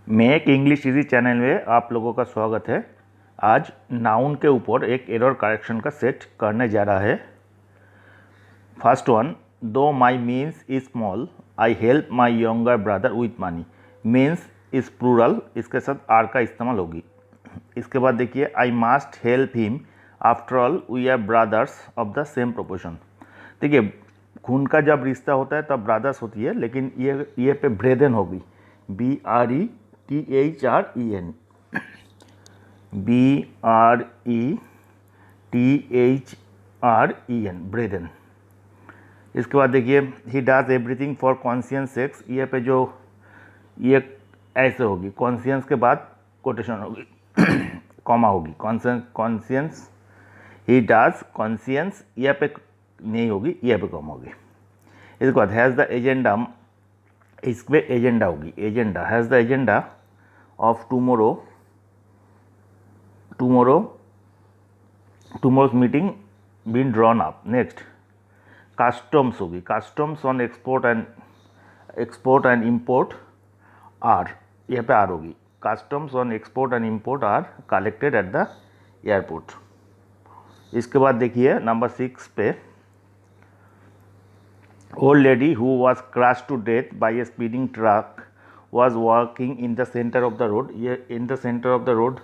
Make English easy channel में आप लोगों का स्वागत है। आज नाउन के ऊपर एक एरर करेक्शन का सेट करने जा रहा है। फर्स्ट वन, दो my means is small I help my younger brother with money. Means is plural, इसके साथ आर का इस्तेमाल होगी। इसके बाद देखिए, I must help him after all we are brothers of the same proportion. देखिए, खून का जब रिश्ता होता है तब ब्रदर्स होती है, लेकिन ये पे ब्रेदन होगी। BRETHEREN, BRETHEREN, ब्रेदन। इसके बाद देखिए, he does everything for conscience sex. ये पे जो ये ऐसे होगी, कॉन्शियंस के बाद कोटेशन होगी, कॉमा होगी, कॉन्शियंस ही डज कॉन्शियंस, ये पे नहीं होगी, ये पे कॉमा होगी। इसके बाद हैज़ द एजेंडा, इस पे एजेंडा होगी, agenda has the agenda of tomorrow's meeting been drawn up. Next customs होगी, customs on export and import are, यहाँ पे आर होगी। Customs on export and import are collected at the airport. इसके बाद देखिए नंबर 6 पे, old lady who was crushed to death by a speeding truck was walking in the center of the road। ये in the center of the road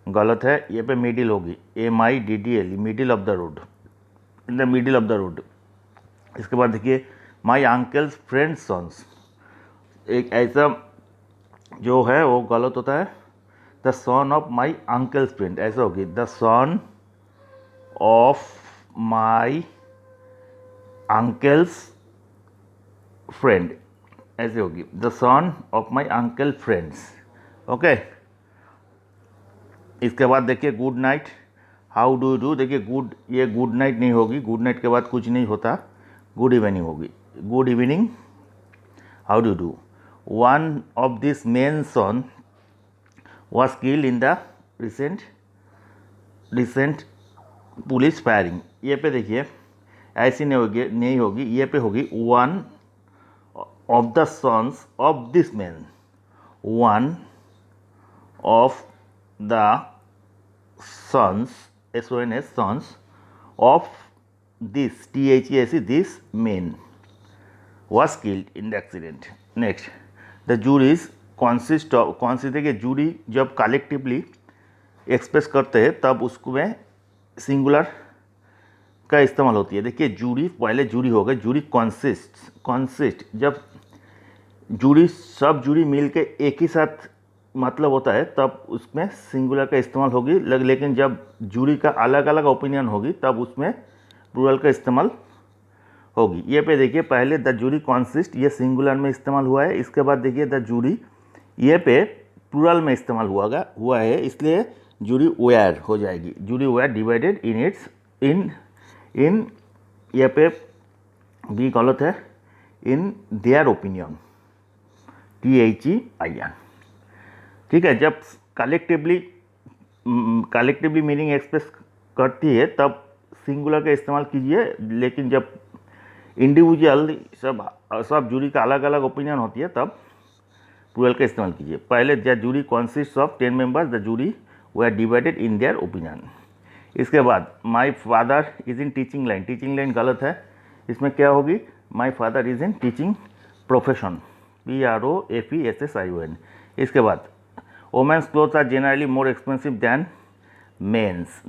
गलत है, ये पे middle होगी, MIDDLE, middle of the road, in the middle of the road. इसके बाद देखिए, माई uncles friends सॉन्स, एक ऐसा जो है वो गलत होता है, the son of my uncle's friend, ऐसा होगी the son of my uncle's friend, ऐसे होगी the son of my uncle friends. Okay, इसके बाद देखिए, good night how do you do. देखिए गुड, ये गुड नाइट नहीं होगी, गुड नाइट के बाद कुछ नहीं होता, गुड इवनिंग होगी, good evening how do do. One of this men son was killed in the recent police firing. ये पे देखिए ऐसी नहीं होगी, ये पे होगी one of the sons of this man, one of the sons, SONS, sons of this, THES, this man was killed in the accident। Next, the juries consist of, देखिए जूरी जब कलेक्टिवली एक्सप्रेस करते हैं तब उसको में singular का इस्तेमाल होती है। देखिए जूरी, पहले जूरी होगा, जूरी कॉन्सिस्ट, जब जूरी सब जूरी मिल के एक ही साथ मतलब होता है तब उसमें सिंगुलर का इस्तेमाल होगी, लेकिन जब जूरी का अलग अलग ओपिनियन होगी तब उसमें प्लूरल का इस्तेमाल होगी। ये पे देखिए, पहले द जूरी कॉन्सिस्ट, ये सिंगुलर में इस्तेमाल हुआ है। इसके बाद देखिए द जूरी, ये पे प्लूरल में इस्तेमाल हुआ है, इसलिए जूरी वेयर हो जाएगी, jury were divided in its in ये पे भी गलत है, इन देयर ओपिनियन, THEIN। ठीक है, जब कलेक्टिवली मीनिंग एक्सप्रेस करती है तब सिंगुलर का इस्तेमाल कीजिए, लेकिन जब इंडिविजुअल सब जूरी का अलग अलग ओपिनियन होती है तब प्लूरल का इस्तेमाल कीजिए। पहले the jury consist of 10 members, the jury they are divided in their opinion. इसके बाद my father is in teaching line, teaching line गलत है, इसमें क्या होगी, my father is in teaching profession, PROFESSION। इसके बाद women's clothes are generally more expensive than men's.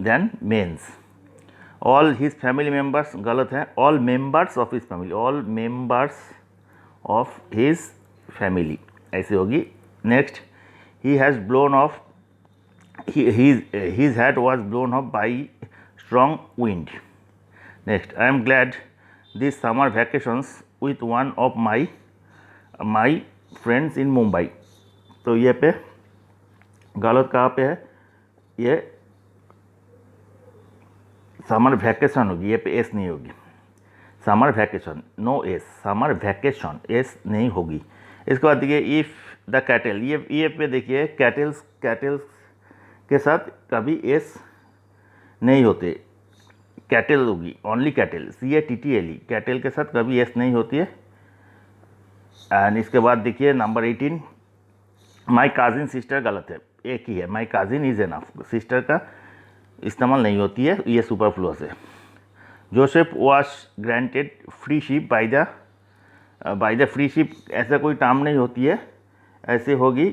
All his family members गलत है, all members of his family, all members of his family ऐसे होगी। Next, he has blown of, his hat was blown off by strong wind। Next, I am glad this summer vacations with one of my friends in Mumbai। तो ये पे गलत कहाँ पे है, ये समर वैकेशन होगी, ये पे एस नहीं होगी, summer vacation, no S, summer vacation, S नहीं होगी। इसके बाद देखिए, इफ़ द कैटल, ये पे देखिए कैटल्स के साथ कभी एस नहीं होते, कैटल होगी, ओनली कैटल, CATTLE, कैटल के साथ कभी एस नहीं होती है। एंड इसके बाद देखिए नंबर 18, माई काजिन सिस्टर गलत है, एक ही है, माई काजिन इज एनफ, सिस्टर का इस्तेमाल नहीं होती है, ये सुपरफ्लुअस है। Joseph was granted freeship by the freeship, ऐसा कोई टर्म नहीं होती है, ऐसे होगी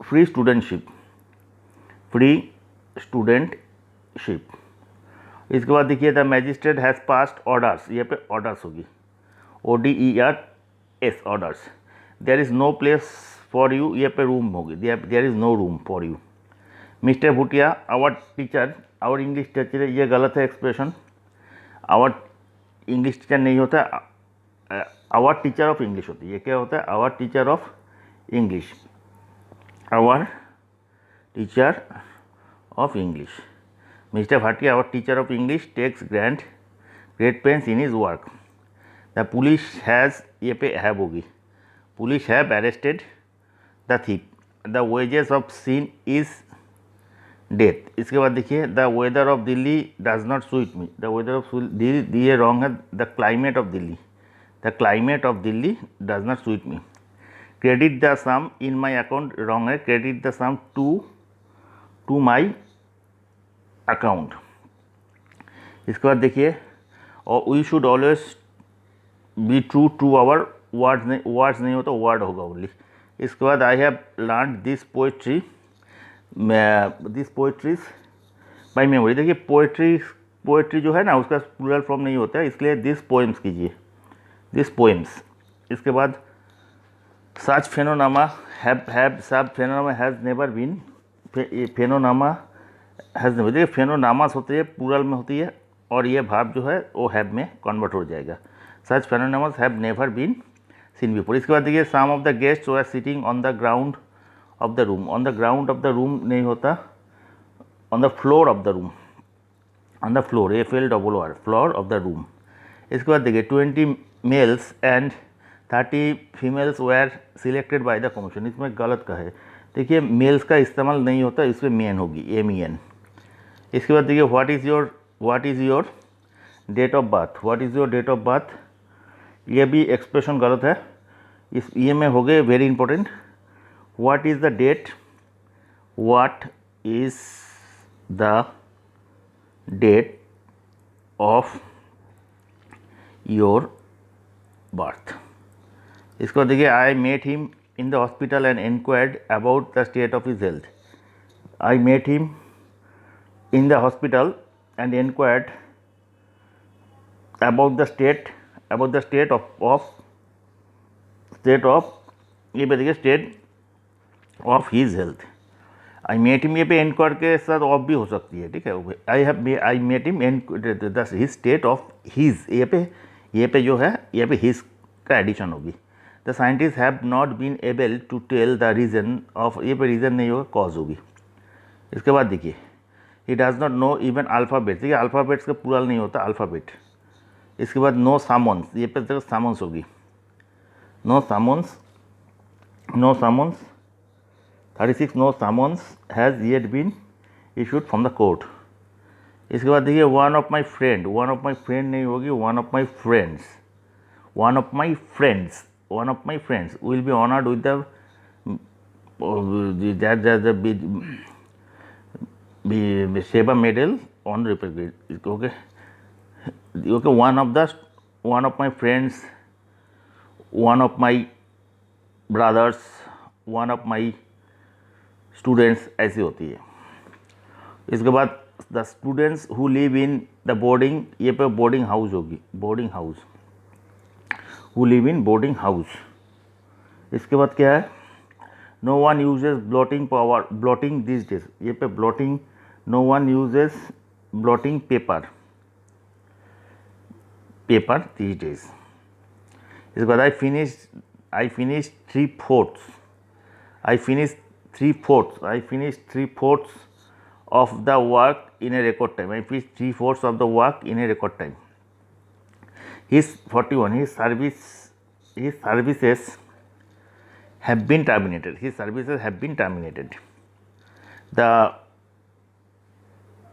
फ्री स्टूडेंटशिप, फ्री स्टूडेंटशिप। इसके बाद देखिए the magistrate has passed orders, ये पे ऑर्डर्स होगी, ODERS orders. There is no place for you, ये पे रूम होगी, there is no room for you. Mister Bhutia our teacher, our English teacher, ये गलत है एक्सप्रेशन, आवर इंग्लिश टीचर नहीं होता, आवर टीचर ऑफ इंग्लिश होती है। ये क्या होता है, our teacher of English, our teacher of English. Mister Bhatia our teacher of English takes great pains in his work. The police has, ये पे हैव होगी, police have arrested the thief, the wages of sin is death. इसके बाद देखिए the weather of Delhi does not suit me, the weather of Delhi, ये wrong है, the climate of Delhi, the climate of Delhi does not suit me. Credit the sum in my account, wrong है, credit the sum to my account. इसके बाद देखिए और we should always be true to our words नहीं होता, word होगा only. इसके बाद I have learn this poetries by memory. देखिए पोइट्री जो है ना उसका प्लूरल फॉर्म नहीं होता है, इसलिए दिस पोएम्स कीजिए, दिस पोएम्स। इसके बाद सच फेनोनामा सब phenomena has never been, phenomena has never, देखिए फेनोनामास होती है प्लूरल में होती है, और ये भाव जो है वो हैव में कन्वर्ट हो जाएगा। Such phenomenas have never been seen before. इसके बाद देखिए some of the guests were sitting on the ground of the room, on the ground of the room नहीं होता, on the floor of the room, on the floor, FLOOR, floor of the room. इसके बाद देखिए 20 males and 30 females were selected by the commission, इसमें गलत का है, देखिए मेल्स का इस्तेमाल नहीं होता, इसमें मेन होगी, MEN। इसके बाद देखिए what is your date of birth, what is your date of birth, ये भी एक्सप्रेशन गलत है, इस ये में हो गए very important. What is the date, what is the date of your birth. इसको देखिए I met him in the hospital and inquired about the state of his health, I met him in the hospital and inquired about the state of ये पे देखिए state of his health. I met him, ये पे inquire के साथ of भी हो सकती है, ठीक है। I met him his state of his, ये पे जो है ये पे हीज का एडिशन होगी। The scientist have not been able to tell the reason of, ये पे रीज़न नहीं होगा, कॉज होगी। इसके बाद देखिए he does not know even alphabets, देखिए अल्फ़ाबेट्स का प्लूरल नहीं होता, अल्फ़ाबेट। इसके बाद नो सामन्स, ये पे तो सामन्स होगी, no summons 36 no summons has yet been issued from the court. इसके बाद देखिए वन ऑफ माई फ्रेंड नहीं होगी, one of my friends will be honoured with the Seva medal on republic, okay. One of my friends, one of my brothers, one of my students, ऐसी होती है। इसके बाद the students who live in the boarding, ये पे boarding house होगी, boarding house, who live in boarding house. इसके बाद क्या है, no one uses blotting this days, ये पे blotting, no one uses blotting paper this days. इसके बाद I finish three fourths of the work in a record time, I finished 3/4 of the work in a record time. His 41, his services have been terminated, the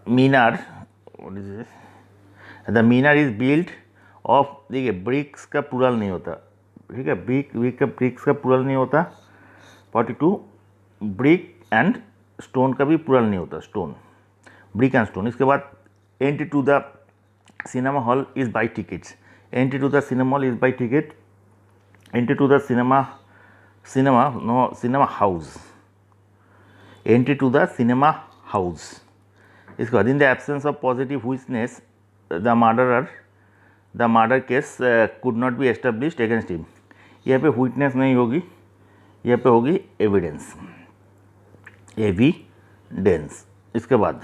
minar, what is this, the minar is built of, देखिए BRICS का plural नहीं होता, ठीक है, BRICS का plural नहीं होता। 42 brick and stone का भी प्लूरल नहीं होता, स्टोन, ब्रिक एंड स्टोन। इसके बाद entry to the cinema hall is by tickets, entry to the cinema hall is by ticket, entry to the cinema house, entry to the cinema house. इसके बाद in the absence of positive witness the murder case could not be established against him. यहाँ पे witness नहीं होगी, यहाँ पे होगी evidence, evidence. इसके बाद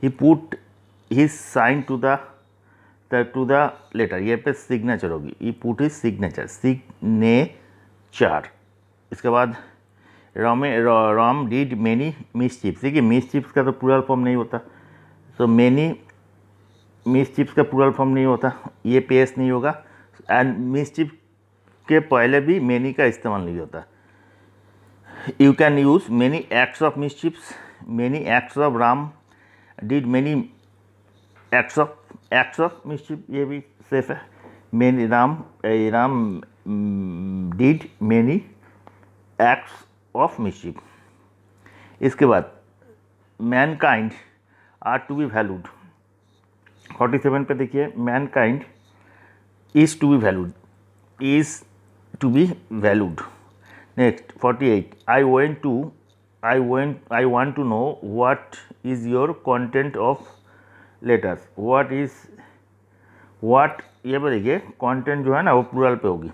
he put his sign to the letter, यहाँ पे सिग्नेचर होगी, he put his signature, signature. इसके बाद राम डिड मेनी मिसचिप्स। देखिए मिसचिप्स का तो प्लूरल फॉर्म नहीं होता, तो मेनी मिसचिप्स का प्लूरल फॉर्म नहीं होता, ये पेस नहीं होगा, एंड मिसचिप के पहले भी मेनी का इस्तेमाल नहीं होता। You can use many acts of mischiefs, many acts of Ram did many acts of mischief, ये भी सेफ है। Many Ram did many acts of mischief. इसके बाद mankind are to be valued, 47 पे देखिए, mankind is to be valued, is to be valued. Next 48, I want to know what is your content of letters, what ये पे देखिए content जो है ना वो प्लूरल पे होगी,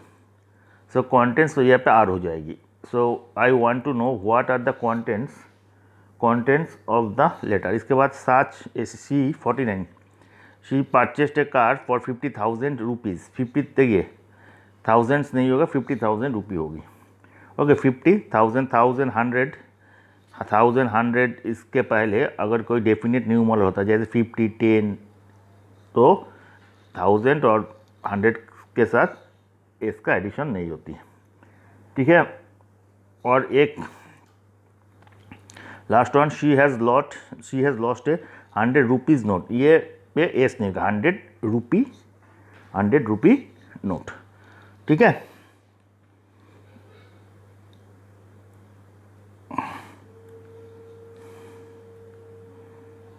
सो कंटेंट्स तो यहाँ पे आर हो जाएगी। So I want to know what are the contents of the letter. इसके बाद such see 49, she purchased a car for 50,000 rupees, 50 देखिए थाउजेंड्स नहीं होगा, 50,000 रुपये होगी। ओके 50,000, 1,000 इसके पहले अगर कोई डेफिनेट न्यूमरल होता जैसे 50, 10, तो 1000 और 100 के साथ इसका एडिशन नहीं होती, ठीक है। और एक last one, she has lost A 100 rupees note, ये पे एस नहीं होगा, 100 रुपी नोट, ठीक है।